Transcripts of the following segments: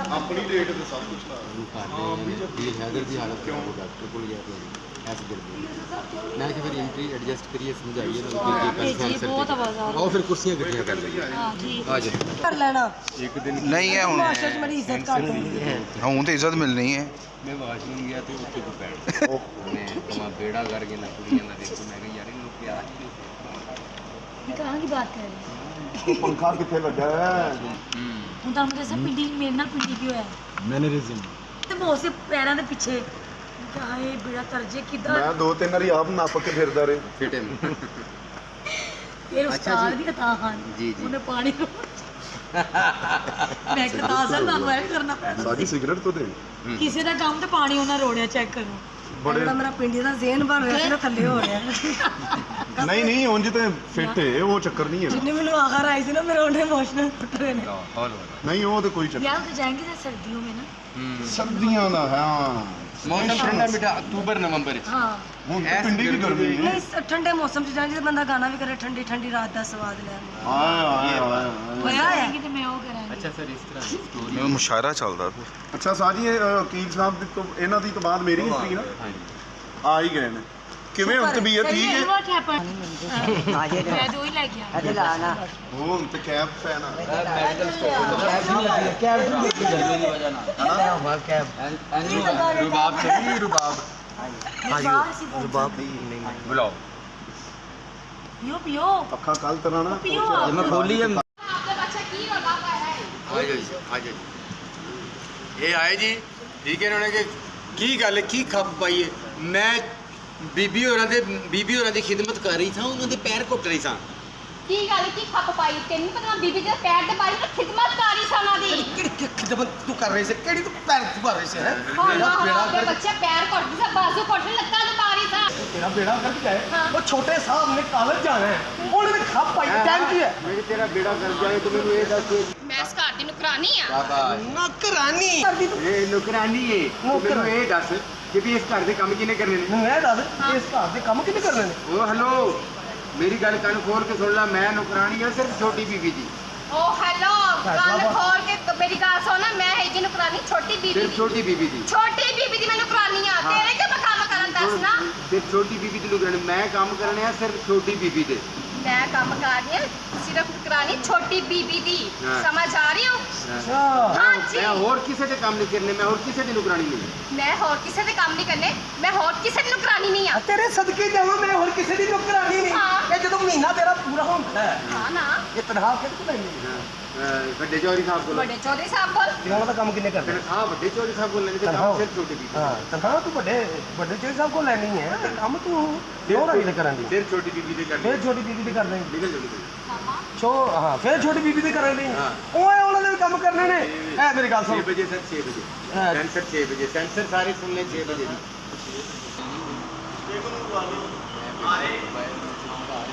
अपनी डेट ਤੇ ਸਭ ਕੁਝ ਲਾ ਵੀਰ ਹੈਦਰ ਦੀ ਹਾਲਤ ਕਿਉਂ ਡਾਕਟਰ ਕੋਲ ਗਿਆ ਤੇ ਐਸ ਕਰਦੇ ਮੈਂ ਕਿ ਫਿਰ ਐਂਟਰੀ ਐਡਜਸਟ ਕਰੀਏ ਸਮਝਾਈਏ ਨਾ ਕਿ बहुत आवाज आ और फिर कुर्सियां इकट्ठियां कर लेंगे हाँ जी आ जाए कर लेना एक दिन नहीं है हुण मास्टर जी मेरी इज्जत कर दो ਹੁਣ ਤੇ ਇੱਜ਼ਤ ਮਿਲਣੀ ਹੈ मैं वाशरूम गया तो उत्थे को बैठ मैं कमा बेड़ा करके ना कुड़ियां ना देखो मैं कहा यार इन लोग क्या ये कहाँ की बात कर रहे हैं पंखा कितने लगा है ਹੁਣ ਤਾਂ ਮੁझे सब पिंडी मेरे नाल पिंडी क्यों है मैनरिज्म ਤੇ ਬਹੁਤ ਸੇ ਪੈਰਾਂ ਦੇ ਪਿੱਛੇ ਕਿਹਾ ਇਹ ਬੜਾ ਤਰਜੇ ਕਿਦਾਂ मैं दो तीन बारी आप नाप के फिरदा रहे फिट है ਇਹ ਉਸਤਾਦ ਵੀ ਤਾਂ ਹਨ जी जी ਉਹਨੇ ਪਾਣੀ ਮੈਂ ਕਿਹਾ ਸਰ ਤੁਹਾਨੂੰ ਇਹ ਕਰਨਾ ਪੈਣਾ साड़ी सिगरेट तो दे ਕਿਸੇ ਦਾ ਕੰਮ ਤੇ ਪਾਣੀ ਉਹਨਾਂ ਰੋੜਿਆ ਚੈੱਕ ਕਰੋ ਬੜੇ ਮੇਰਾ ਪਿੰਡੀ ਦਾ ਜ਼ੇਨ ਬਣ ਰਿਹਾ ਸੀ ਨਾ ਥੱਲੇ ਹੋ ਰਿਹਾ ਨਹੀਂ ਨਹੀਂ ਉਂਝ ਤੇ ਫਿੱਟ ਹੈ ਉਹ ਚੱਕਰ ਨਹੀਂ ਹੈ ਜਿੰਨੇ ਮੈਨੂੰ ਆਖਰ ਆਈ ਸੀ ਨਾ ਮੇਰੇ ਉਹਨੇ ਇਮੋਸ਼ਨਲ ਟੁੱਟ ਰਹੇ ਨੇ नहीं वो तो कोई चक्कर ਵਿਆਹ ਤੇ ਜਾएंगे ਤਾਂ ਸਰਦੀਆਂ में ना सर्दियां दा हां मौसम ठंडा मीठा अक्टूबर नवंबर हाँ ਹੁਣ ਤਾਂ ਪਿੰਡੀ ਵੀ ਗਰਮੀ ਹੈ नहीं ठंडे मौसम च जाएंगे तो बंदा गाना भी करे ठंडी ठंडी रात का स्वाद ले ਹਾਏ ਹਾਏ ਹਾਏ होया है कि मैं वो करांगी अच्छा सर इस तरह स्टोरी ਮੁਸ਼ਾਇਰਾ ਚੱਲਦਾ ਫਿਰ ਅੱਛਾ ਸਾਜੀ ਇਹ ਵਕੀਲ ਸਾਹਿਬ ਦੀ ਤੋਂ ਇਹਨਾਂ ਦੀ ਤੋਂ ਬਾਅਦ ਮੇਰੀ ਹਿਸਟਰੀ ਨਾ हाँ जी ਆ ਹੀ ਗਏ ਨੇ ਕਿਵੇਂ ਹੁਣ ਤਬੀਅਤ ਠੀਕ ਹੈ व्हाट हैपेंड मैं दो ही लेके आ ਹੁਣ ਤੇ ਕੈਬ ਫੈਨ ਆ मेडिकल स्टोर रुबाब चाहिए रुबाब बुलाओ पियो पियो ਅੱਖਾਂ ਕੱਲ ਤਰ੍ਹਾਂ ਨਾ पियो मैं खोली है आपका बच्चा की और बाबा है आ जाइए ये आए जी ठीक है इन्होंने की गल की खप पाई है मैं बीबी होਰਾਂ ਦੀ ਖਿਦਮਤ ਕਰ ਰਹੀ ਸਾਂ ਉਹਨਾਂ ਦੇ ਪੈਰ ਘੁੱਟ ਰਹੀ ਸਾਂ की गल की खप पाई तेन पता बीबी के पैर दे पाई खिदमत कारी सना दी ਕਿਹੜੀ ਖਿਦਮਤ ਤੂੰ ਕਰ ਰਹੀ ਸੀ ਕਿਹੜੀ ਤੂੰ ਪੈਰ ਭਰ ਰਹੀ ਸੀ ਹੈ हां आपके बच्चे पैर कोट दी बाजू कोट लत्ता दे पारी सा तेरा बेड़ा कर जाए हाँ। वो छोटे साहब ने कॉलेज जाना है उन्होंने खप पाई टाइम की है ਮੇਰੇ ਤੇਰਾ ਬੇੜਾ ਕਰ ਜਾਏ ਤੂੰ ਮੈਨੂੰ ਇਹ ਦੱਸ मैं इस घर दी नुकरानी आ ਸ਼ਾਬਾਸ਼ नौकरानी ਇਹ ਨੌਕਰਾਨੀ ਏ ਤੂੰ ਮੈਨੂੰ ਇਹ ਦੱਸ ਕਿ ਵੀ ਇਸ ਘਰ ਦੇ ਕੰਮ ਕਿਹਨੇ ਕਰਨੇ ਨੇ मैं दस इस घर के काम कितने करने ने ਉਹ ਹੈਲੋ ਮੇਰੀ ਗੱਲ ਕੰਨ ਖੋਲ ਕੇ ਸੁਣ ਲੈ ਮੈਂ ਨੌਕਰਾਨੀ ਆ ਸਿਰਫ ਛੋਟੀ ਬੀਬੀ ਦੀ ओ हेलो कान खोल के तो मेरी गाल सुन मैं है जी नुकरानी छोटी बीबी ਸਿਰਫ दी ਛੋਟੀ ਬੀਬੀ ਦੀ छोटी बीबी दी मैं नुकरानी आ तेरे के मैं काम करन दस ना ਸਿਰਫ ਛੋਟੀ ਬੀਬੀ ਦੀ ਨੌਕਰਾਨੀ ਮੈਂ ਕੰਮ ਕਰਨੇ ਆ ਸਿਰਫ ਛੋਟੀ ਬੀਬੀ ਦੇ मैं काम कर रही हूं सिर्फ नुकरानी छोटी बीबी दी हाँ। समझ आ रही हूं अच्छा हां जी ਮੈਂ ਹੋਰ ਕਿਸੇ ਦੇ ਕੰਮ ਨਹੀਂ ਕਰਨੇ ਮੈਂ ਹੋਰ ਕਿਸੇ ਦੀ ਨੌਕਰਾਨੀ ਨਹੀਂ मैं और किसी दे काम नहीं करने मैं और किसी दी नुकरानी नहीं आ तेरे सदके जावा मैं और किसी दी नौकरानी नहीं हाँ। ये ਜਦੋਂ ਮਹੀਨਾ ਤੇਰਾ ਪੂਰਾ ਹੁੰਦਾ ਹੈ हां ना ਇਹ ਤਨਖਾਹ ਕਿੱਥੇ ਲੈਣੀ ਵੱਡੇ ਚੌਧਰੀ ਸਾਹਿਬ ਕੋਲ बड़े चौधरी साहब बोल ਇਹਨਾਂ ਦਾ ਕੰਮ ਕਿੰਨੇ ਕਰਦੇ ਤਨਖਾਹ ਵੱਡੇ ਚੌਧਰੀ ਸਾਹਿਬ ਕੋਲ ਲੈਣੀ ਤੇ ਕੰਮ ਤਨਖਾਹ ਸਿਰਫ ਛੋਟੀ ਬੀਬੀ ਹਾਂ ਤਨਖਾਹ ਤੂੰ ਵੱਡੇ ਚੋਈ ਸਾਹਿਬ ਕੋਲ ਲੈਣੀ ਹੈ ਤੇ ਕੰਮ ਤੂੰ ਕਿਉਂ ਨਾ ਕਿਤੇ ਕਰਨ ਦੀ ਸਿਰਫ ਛੋਟੀ ਬੀਬੀ ਦੇ ਕਰਨੇ ਫਿਰ ਛੋਟੀ ਬੀਬੀ ਦੀ ਕਰ ਦੇਂਗੇ ਨਿਕਲ ਜਲਦੀ ਹਾਂ ਫਿਰ ਛੋਟੀ ਬੀਬੀ ਦੀ ਕਰਨ ਦੀ ਹਾਂ। ਓਏ ਉਹਨਾਂ ਦੇ ਵੀ ਕੰਮ ਕਰਨੇ ਨੇ ਐ ਮੇਰੀ ਗੱਲ 6 ਸੁਣ ਵਜੇ ਸਰ 6 ਵਜੇ हाँ। सेंसर 6 बजे सेंसर सारे सुन ले 6 बजे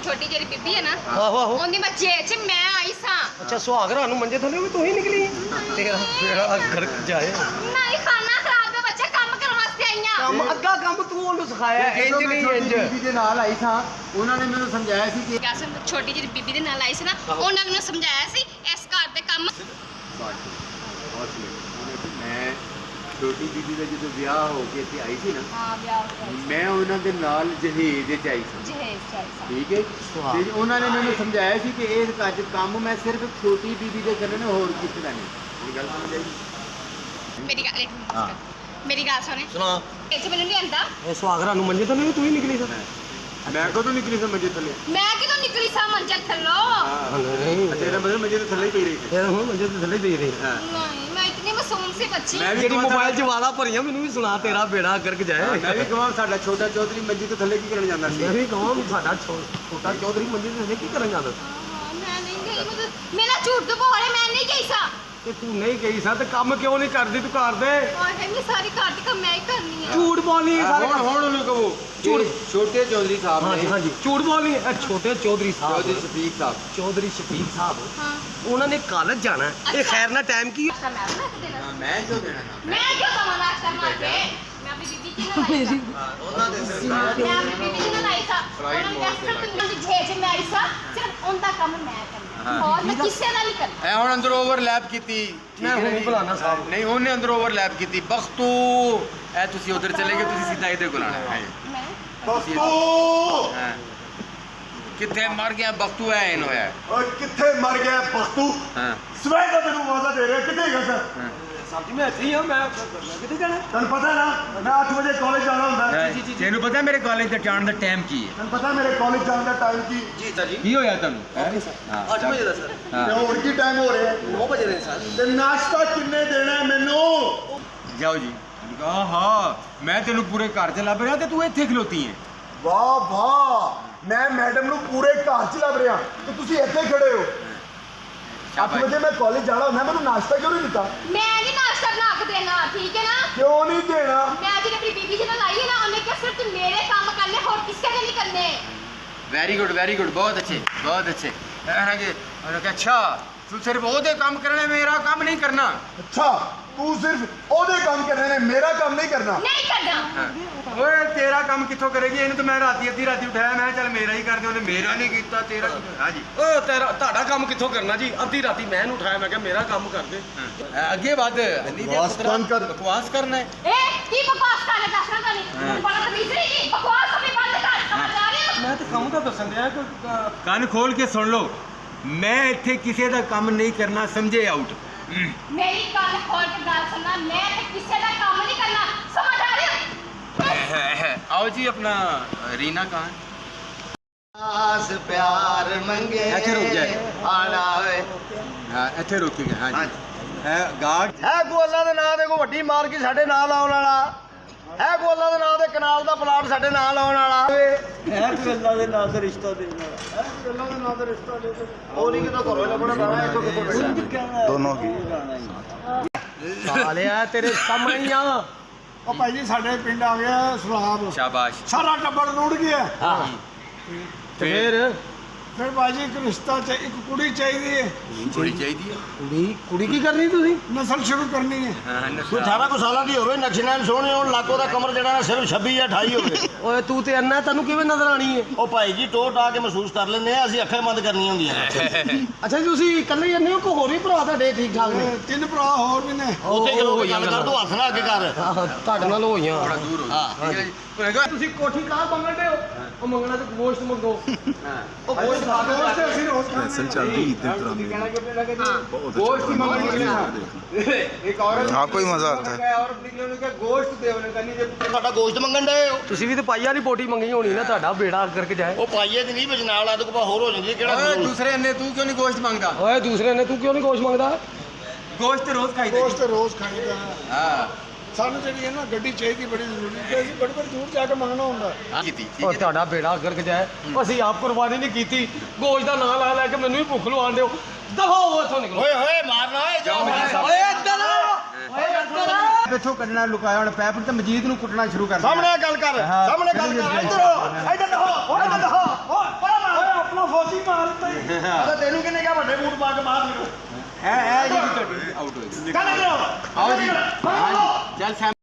छोटी जेरी बीबी है ना ਆਹੋ ਆਹੋ ओंदी मैं जेल च मैं आई सा ਅੱਛਾ ਸੁਹਾਗਰਾ ਨੂੰ ਮੰਜੇ ਥੱਲੇ ਵੀ ਤੂੰ ਹੀ ਨਿਕਲੀ ਤੇਰਾ ਬੇੜਾ ਗਰਕ ਜਾਏ नहीं खाना खराब दे बच्चे काम करन वास्ते आई हां ਕੰਮ ਅੱਗਾ ਕੰਮ ਤੂੰ ਉਹਨੂੰ ਸਿਖਾਇਆ ਇੰਜ ਨਹੀਂ ਇੰਜ ਬੀਬੀ ਦੇ ਨਾਲ ਆਈ ਸਾਂ ਉਹਨਾਂ ਨੇ ਮੈਨੂੰ ਸਮਝਾਇਆ ਸੀ ਕਿ ਗਾਸਮ ਛੋਟੀ ਜਿਹੀ ਬੀਬੀ ਦੇ ਨਾਲ ਆਈ ਸੀ ਨਾ ਉਹਨਾਂ ਨੇ ਮੈਨੂੰ ਸਮਝਾਇਆ ਸੀ ਇਸ ਘਰ ਦੇ ਕੰਮ ਮੈਂ ਛੋਟੀ ਬੀਬੀ ਦਾ ਜਦੋਂ ਵਿਆਹ ਹੋ ਕੇ ਇੱਥੇ ਆਈ ਸੀ ਨਾ ਹਾਂ ਵਿਆਹ ਹੋ ਗਿਆ ਮੈਂ ਉਹਨਾਂ ਦੇ ਨਾਲ ਜਹੇਜ਼ ਵਿੱਚ ਆਈ ਸੀ ਜਹੇਜ਼ ਚਾਹੀਦਾ ਠੀਕ ਹੈ ਤੇ ਉਹਨਾਂ ਨੇ ਮੈਨੂੰ ਸਮਝਾਇਆ ਸੀ ਕਿ ਇਸ ਘਰ 'ਚ ਕੰਮ ਮੈਂ ਸਿਰਫ ਛੋਟੀ ਬੀਬੀ ਦੇ ਕਰਨੇ ਨੇ ਹੋਰ ਕਿਸੇ ਦਾ ਨਹੀਂ ਇਹ ਗੱਲ ਸਮਝ ਆਈ ਮੇਰੀ ਗੱਲ ਇੱਕ ਮਿੰਟ ਮੇਰੀ ਗੱਲ ਸੁਣੇ ਸੁਣਾ ਇਹ 'ਚ ਮੈਨੂੰ ਨਹੀਂ ਆਂਦਾ ਇਹ ਸੁਹਾਗਰਾ ਨੂੰ ਮੰਜੇ ਥੱਲੇ ਵੀ ਤੂੰ ਹੀ ਨਿਕਲੀ ਸਰ ਮੈਂ ਕਦੋਂ ਨਿਕਲੀ ਸੀ ਮੰਜੇ ਥੱਲੇ ਮੈਂ ਕਿਦੋਂ ਨਿਕਲੀ ਸਾਂ ਮੰਜੇ ਥੱਲੋਂ ਨਹੀਂ ਅੱਛਾ ਇਹਦਾ ਮਤਲਬ ਮੰਜੇ ਦੇ ਥੱਲੇ ਹੀ ਪਈ ਰਹੀ ਸੀ ਇਹ ਹੁਣ ਮੰਜੇ ਤੇ ਥੱਲੇ ਦੇ ਰਹੀ ਹਾਂ ਨਹੀਂ ਮੈਂ ਇਤਨੀ ਮਾਸੂਮ ਸੀ ਬੱਚੀ ਮੈਂ ਵੀ ਜਿਹੜੀ ਕਹਾਂ ਮੋਬਾਈਲ 'ਚ ਵਾਲਾ ਭਰੀਆਂ ਮੈਨੂੰ ਵੀ ਸੁਣਾ ਤੇਰਾ ਬੇੜਾ ਗਰਕ ਜਾਏ ਮੈਂ ਵੀ ਕਹਾਂ ਸਾਡਾ ਛੋਟਾ ਚੌਧਰੀ ਮੰਜੀ ਤੋਂ ਥੱਲੇ ਕੀ ਕਰਨ ਜਾਂਦਾ ਸੀ ਮੈਂ ਵੀ ਕਹਾਂ ਵੀ ਸਾਡਾ ਛੋਟਾ ਚੌਧਰੀ ਮੰਜੇ ਤੇ ਥੱਲੇ ਕੀ ਕਰਨ ਜਾਂਦਾ ਮੈਂ ਨਹੀਂ ਗਈ ਮਤਲਬ ਮੇਰਾ ਝੂਠ ਤੋਂ ਬੋਲੇ ਮੈਂ ਨਹੀਂ ਗਈ ਸਾਂ ਤੇ ਤੂੰ ਨਹੀਂ ਗਈ ਸਾ ਤੇ ਕੰਮ ਕਿਉਂ ਨਹੀਂ ਕਰਦੀ ਤੂੰ ਘਰ ਦੇ ਔਰ ਕਹਿੰਦੀ ਸਾਰੀ ਘਰ ਦੀ ਕੰਮ ਮੈਂ ਹੀ ਕਰਨੀ ਹੈ ਝੂਠ ਬੋਲੀ ਸਾਰੇ ਹੁਣ ਉਹਨੂੰ ਕਹੋ ਝੂਠ। ਛੋਟੇ ਚੌਧਰੀ ਸਾਹਿਬ ਹਾਂਜੀ ਨੇ ਹਾਂਜੀ ਝੂਠ ਬੋਲੀ ਇਹ ਛੋਟੇ ਚੌਧਰੀ ਸਾਹਿਬ ਚੌਧਰੀ ਸ਼ਫੀਕ ਸਾਹਿਬ ਚੌਧਰੀ ਸ਼ਫੀਕ ਸਾਹਿਬ ਹਾਂ ਉਹਨਾਂ ਨੇ ਕਾਲਜ ਜਾਣਾ ਇਹ ਖੈਰ ਨਾ ਟਾਈਮ ਕੀ ਅੱਛਾ ਮੈਂ ਬਣਾ ਕੇ ਦੇਣਾ ਮੈਂ ਜੋ ਦੇਣਾ ਮੈਂ ਕਿਉਂ ਦਵਾਂ ਨਾਸ਼ਤਾ ਬਣਾ ਕੇ मैं अपनी बीबी की ना लाई था मैं अपनी बीबी की ना लाई था उन्होंने कहा सिर्फ तुम दी झेज में आई सा सिर्फ उनका काम मैं करना और मैं किसी ਦਾ ਨਹੀਂ ਕਰਨਾ ਐ ਹੁਣ ਅੰਦਰ ਓਵਰਲੈਪ ਕੀਤੀ ਮੈਂ ਹੁਣ ਨਹੀਂ ਬੁਲਾਉਣਾ ਸਾਹਿਬ। ਨਹੀਂ ਉਹਨੇ ਅੰਦਰ ਓਵਰਲੈਪ ਕੀਤੀ ਬਖਤੂ ਐ ਤੁਸੀਂ ਉਧਰ ਚਲੇ ਗਏ ਤੁਸੀਂ ਸਿੱਧਾ ਇਹਦੇ ਕੋਲ ਆਣਾ ਹੈ ਮੈਂ ਬਖਤੂ ਹਾਂ ਕਿੱਥੇ ਮਰ ਗਿਆ ਬਖਤੂ ਐ ਇਹਨੂੰ ਹੈ ਓਏ ਕਿੱਥੇ ਮਰ ਗਿਆ ਬਖਤੂ ਹਾਂ ਸਵੇਰ ਦਾ ਤੈਨੂੰ ਆਵਾਜ਼ਾਂ ਦੇ ਰਿਹਾ ਕਿੱਥੇ ਗਿਆ ਸਰ ਸਾਹਿਬ ਜੀ ਮੈਂ ਇੱਥੇ ਹੀ ਹਾਂ ਮੈਂ ਕਿੱਥੇ ਜਾਣਾ? ਤੈਨੂੰ ਪਤਾ ਨਾ ਮੈਂ 8 ਵਜੇ ਕਾਲਜ ਜਾਣਾ ਹੁੰਦਾ ਤੈਨੂੰ ਪਤਾ ਮੇਰੇ ਕਾਲਜ ਦਾ ਜਾਣ ਦਾ ਟਾਈਮ ਕੀ ਹੈ ਤੈਨੂੰ ਪਤਾ ਮੇਰੇ ਕਾਲਜ ਜਾਣ ਦਾ ਟਾਈਮ ਕੀ ਜੀ ਸਰ ਜੀ ਕੀ ਹੋਇਆ ਤੁਹਾਨੂੰ 8 ਵਜੇ ਦਾ ਸਰ ਹਾਂ। ਤੇ ਹੁਣ ਕੀ ਟਾਈਮ ਹੋ ਰਿਹਾ 9 ਵਜੇ ਦੇ ਸਰ। ਤੇ ਨਾਸ਼ਤਾ ਕਿੰਨੇ ਦੇਣਾ ਹੈ ਮੈਨੂੰ ਜਾਓ ਜੀ ਆਹਾ ਮੈਂ ਤੈਨੂੰ ਪੂਰੇ ਘਰ ਚ ਲੱਭ ਰਿਹਾ ਤੇ ਤੂੰ ਇੱਥੇ ਖਲੋਤੀ ਹੈ ਵਾਹ ਵਾਹ ਮੈਂ ਮੈਡਮ ਨੂੰ ਪੂਰੇ ਘਰ 'ਚ ਲੱਭ ਰਿਹਾ ਤੇ ਤੁਸੀਂ ਇੱਥੇ ਖੜੇ ਹੋ 8 ਵਜੇ ਮੈਂ ਕਾਲਜ ਜਾਣਾ ਹੁੰਦਾ ਮੈਨੂੰ ਨਾਸ਼ਤਾ ਕਿਉਂ ਨਹੀਂ ਦਿੱਤਾ मैं नहीं नाश्ता बना के देना ठीक है ना ਕਿਉਂ ਨਹੀਂ ਦੇਣਾ मैं आज अपनी बीबी जी ने लाई है ना उन्हें क्या सिर्फ तुम मेरे काम करने और किसके लिए नहीं करने ਵੈਰੀ ਗੁੱਡ ਬਹੁਤ ਅੱਛੇ ਕਿ ਅੱਛਾ ਤੂੰ ਸਿਰਫ ਉਹਦੇ ਕੰਮ ਕਰਨੇ ਮੇਰਾ ਕੰਮ ਨਹੀਂ ਕਰਨਾ ਅੱਛਾ ਤੂੰ ਸਿਰਫ ਉਹਦੇ ਕੰਮ ਕਰਨੇ ਨੇ ਮੇਰਾ ਕੰਮ ਨਹੀਂ ਕਰਨਾ नहीं करना ਓਏ ਤੇਰਾ ਕੰਮ ਕਿੱਥੋਂ ਕਰੇਗੀ ਇਹਨੂੰ ਤਾਂ ਮੈਂ ਅੱਧੀ ਰਾਤੀ ਉਠਾਇਆ ਮੈਂ ਕਿਹਾ ਚੱਲ ਮੇਰਾ ਹੀ ਕਰ ਦੇ ਉਹਨੇ ਮੇਰਾ ਨਹੀਂ ਕੀਤਾ ਤੇਰਾ ਹਾਂਜੀ ਓ ਤੇਰਾ ਤੁਹਾਡਾ ਕੰਮ ਕਿੱਥੋਂ ਕਰਨਾ ਜੀ? ਅੱਧੀ ਰਾਤੀ ਮੈਂ ਇਹਨੂੰ ਉਠਾਇਆ ਮੈਂ ਕਿਹਾ ਮੇਰਾ ਕੰਮ ਕਰ ਦੇ। ਅੱਗੇ ਵੱਧ ਬਕਵਾਸ ਬੰਦ ਕਰ। ਬਕਵਾਸ ਕਰਨਾ ਹੈ ए की बकवास करने दस ना नहीं बड़ा तमीज नहीं की बकवास अभी बंद कर समझ आ रही हो ਮੈਂ ਤਾਂ ਕੰਮ ਤਾਂ ਦੱਸਣ ਦਿਆ ਕਿ ਕੰਨ ਖੋਲ ਕੇ ਸੁਣ ਲਓ ਮੈਂ ਇੱਥੇ ਕਿਸੇ ਦਾ ਕੰਮ ਨਹੀਂ ਕਰਨਾ ਸਮਝੇ ਆਊਟ मेरी कान खोल के गल सुनना मैं ते किसी का काम नहीं करना समझ आ रही हो आओ जी अपना रीना कहाँ ਆਸ ਪਿਆਰ ਮੰਗੇ ਇੱਥੇ ਰੁਕ ਜਾਏ। ਆਣਾ ਓਏ हाँ ਇੱਥੇ ਰੋਕੀਗੇ हाँ जी है गार्ड ਹੈ ਕੋ ਅੱਲਾ ਦੇ ਨਾਂ ਦੇ ਕੋ ਵੱਡੀ ਮਾਰ ਕੇ ਸਾਡੇ ਨਾਲ ਆਉਣ ਵਾਲਾ ਹੈ ਕੋ ਅੱਲਾ ਦੇ ਨਾਂ ਦੇ ਕਨਾਲ ਦਾ ਪਲਾਟ ਸਾਡੇ ਨਾਲ ਆਉਣ ਵਾਲਾ ਹੈ ਕੋਈ ਅੱਲਾ ਦੇ ਨਾਂ ਦਾ ਰਿਸ਼ਤਾ ਦੇਣ ਵਾਲਾ ਹੈ ਕੋਈ ਅੱਲਾ ਦੇ ਨਾਂ ਦਾ ਰਿਸ਼ਤਾ ਦੇ ਉਹ ਨਹੀਂ ਕਿਤੋਂ ਘਰੋਂ ਲੱਭਣਾ ਪੈਣਾ ਇੱਥੋਂ ਕਿਤੋਂ ਬੈਠਾ ਦੋਨੋਂ ਹੀ ਸਾਲਿਆ ਤੇਰੇ ਸਾਹਮਣੇ ਹੀ ਆ। ਉਹ ਭਾਈ ਜੀ ਸਾਡੇ ਪਿੰਡ ਆ ਗਿਆ ਸੁਹਾਬ शाबाश ਸਾਰਾ ਟੱਬਰ ਰੁੜ ਗਿਆ ਤੇ ਫਿਰ ਫਿਰ ਭਾਈ ਜੀ ਇੱਕ ਰਿਸ਼ਤਾ ਇੱਕ ਕੁੜੀ ਚਾਹੀਦੀ ਹੈ थोड़ी चाहिए ਕੁੜੀ ਕੀ ਕਰਨੀ ਤੁਸੀਂ? ਨਸਲ ਸ਼ੁਰੂ ਕਰਨੀ ਹੈ हाँ ਕੋਈ 18 ਕੁ ਸਾਲਾਂ ਦੀ ਹੋਵੇ ਨਕਸ਼ਨਾਲ ਸੋਹਣੇ ਹੋਣ ਲਾਕੋ ਦਾ ਕਮਰ ਜਿਹੜਾ ਨਾ ਸਿਰਫ 26 ਜਾਂ 28 ਹੋਵੇ ਓਏ ਤੂੰ ਤੇ ਅੰਨਾ ਤੈਨੂੰ ਕਿਵੇਂ ਨਜ਼ਰ ਆਣੀ ਹੈ? ਉਹ ਭਾਈ ਜੀ ਟੋਟ ਆ ਕੇ ਮਹਿਸੂਸ ਕਰ ਲੈਂਦੇ ਆ ਅਸੀਂ ਅੱਖਾਂ ਬੰਦ ਕਰਨੀਆਂ ਹੁੰਦੀਆਂ ਨੇ ਅੱਛਾ ਜੀ ਤੁਸੀਂ ਇਕੱਲੇ ਜੰਨੇ ਹੋ ਕਿ ਹੋਰ ਵੀ ਭਰਾ ਤੁਹਾਡੇ ਠੀਕ ਠਾਕ ਨੇ? ਤੇ 3 ਭਰਾ ਹੋਰ ਵੀ ਨੇ ਉੱਥੇ ਜਦੋਂ ਕੋਈ ਗੱਲ ਕਰ ਤੂੰ ਹੱਥ ਨਾ ਅੱਗੇ ਕਰ ਆਹੋ ਤੁਹਾਡੇ ਨਾਲ ਹੋਈਆਂ। थोड़ा दूर हो हाँ। ठीक है जी ਤੁਸੀਂ ਕੋਠੀ ਕਾਹ ਮੰਗਣ ਦੇ ਹੋ? ਉਹ ਮੰਗਣਾ ਤੇ ਗੋਸ਼ਤ ਮੰਗੋ। ਉਹ ਗੋਸ਼ਤ ਖਾ ਕੇ ਦੋਸਤ ਅਸੀਂ ਰੋਜ਼ ਖਾਂਦੇ ਅਸਲ ਚੱਲਦੀ ਇਦਾਂ गोश्त ही मांगने के लिए एक औरत हाँ, कोई मजा आता है। औरत निकले उन्होंने कहा गोश्त दे उन्होंने कहा नहीं जब ਸਾਡਾ ਗੋਸ਼ਤ ਮੰਗਣ ਦੇ ਤੁਸੀਂ ਵੀ ਤੇ ਪਾਈਆ ਦੀ ਬੋਟੀ ਮੰਗੀ ਹੋਣੀ ਨਾ ਤੁਹਾਡਾ ਬੇੜਾ ਕਰਕੇ ਜਾਏ। ਉਹ ਪਾਈਏ ਦੀ ਨਹੀਂ ਵਿੱਚ ਨਾਲ ਆ ਤੂੰ ਕੋ ਹੋਰ ਹੋ ਜਾਂਦੀ ਹੈ ਕਿਹੜਾ ओए, ਜ਼ਰੂਰ? दूसरे ने तू क्यों नहीं गोश्त मांगता ਓਏ ਦੂਸਰੇ ਨੇ ਤੂੰ ਕਿਉਂ ਨਹੀਂ ਗੋਸ਼ਤ ਮੰਗਦਾ? गोश्त रोज खाई ਦੋਸਤ ਰੋਜ਼ ਖਾਈਦਾ हाँ ਸਾਨੂੰ ਜਿਹੜੀ ਹੈ ਨਾ ਗੱਡੀ ਚਾਹੀਦੀ ਬੜੀ ਜ਼ਰੂਰੀ ਹੈ ਅਸੀਂ ਬੜੀ ਬੜੀ ਦੂਰ ਜਾ ਕੇ ਮੰਗਣਾ ਹੁੰਦਾ की थी ਉਹ ਤੁਹਾਡਾ ਬੇੜਾ ਕਰਕੇ ਜਾਏ। ਅਸੀਂ ਆਪ ਕੁਰਬਾਨੀ ਨਹੀਂ ਕੀਤੀ ਗੋਸ਼ਤ ਦਾ ਨਾਂ ਲੈ ਕੇ ਮੈਨੂੰ ਵੀ ਭੁੱਖ ਲਵਾਉਣ ਦਿਓ। ਦਫਾ ਹੋ ਇੱਥੋਂ ਨਿਕਲੋ। ਓਏ ਹੋਏ ਮਾਰਨਾ ਓਏ ਜਾਓ ਓਏ ਇੱਧਰ ਆ, ਓਏ ਇੱਧਰ ਆ। ਪਿੱਛੋਂ ਕੱਢਣਾ ਲੁਕਾਇਆ ਹੁਣ ਪੈਪ ਤੇ ਮਜੀਦ ਨੂੰ ਕੁੱਟਣਾ ਸ਼ੁਰੂ ਕਰ ਸਾਹਮਣੇ ਗੱਲ ਕਰ ਸਾਹਮਣੇ ਗੱਲ ਕਰ ਇੱਧਰ ਹੋ ਇੱਧਰ ਹੋ ਇੱਧਰ ਹੋ ਓਏ ਆਪਣਾ ਫੌਜੀ ਮਾਰਦਾ ਅਰੇ ਤੈਨੂੰ ਕਿਹਨੇ ਕਿਹਾ ਵੱਡੇ ਬੂਟ ਪਾ ਕੇ ਬਾਹਰ ਨਿਕਲ ਹੈ ਜੀ ਤੁਹਾਡੀ ਆਊਟ ਹੋ ਗਈ ਚੱਲ ਇੱਧਰ आओ जी हाँ जी चल